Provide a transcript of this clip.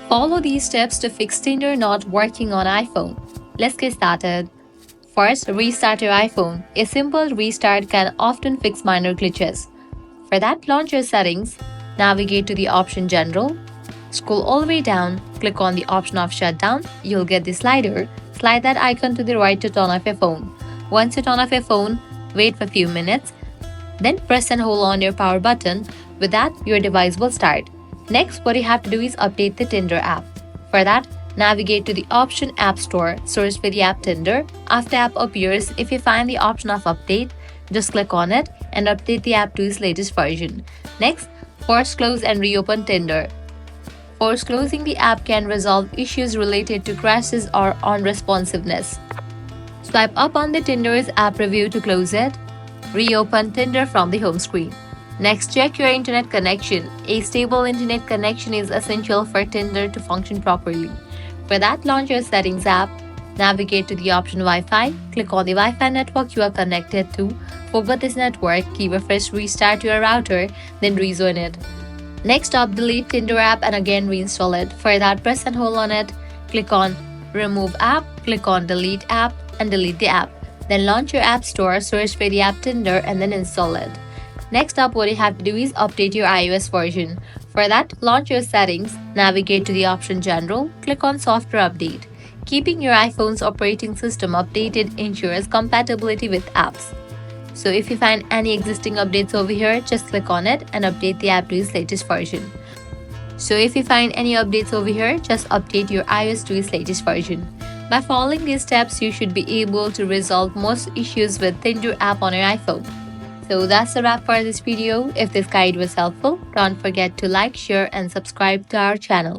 Follow these steps to fix Tinder not working on iPhone. Let's get started. First, restart your iPhone. A simple restart can often fix minor glitches. For that, launch your settings, navigate to the option General, scroll all the way down, click on the option of Shutdown. You'll get the slider. Slide that icon to the right to turn off your phone. Once you turn off your phone, wait for a few minutes, then press and hold on your power button. With that, your device will start. Next, what you have to do is update the Tinder app. For that, navigate to the option App Store, search for the app Tinder. After app appears, if you find the option of update, just click on it and update the app to its latest version. Next, force close and reopen Tinder. Force closing the app can resolve issues related to crashes or unresponsiveness. Swipe up on the Tinder's app review to close it. Reopen Tinder from the home screen. Next, check your internet connection. A stable internet connection is essential for Tinder to function properly. For that, launch your Settings app, navigate to the option Wi-Fi, click on the Wi-Fi network you are connected to. For this network, give a fresh restart to your router, then rejoin it. Next up, delete Tinder app and again reinstall it. For that, press and hold on it, click on Remove app, click on Delete app and delete the app. Then launch your app store, search for the app Tinder and then install it. Next up, what you have to do is update your iOS version. For that, launch your settings, navigate to the option General, click on Software Update. Keeping your iPhone's operating system updated ensures compatibility with apps. So if you find any existing updates over here, just click on it and update the app to its latest version. Just update your iOS to its latest version. By following these steps, you should be able to resolve most issues with Tinder app on your iPhone. So that's a wrap for this video. If this guide was helpful, don't forget to like, share and subscribe to our channel.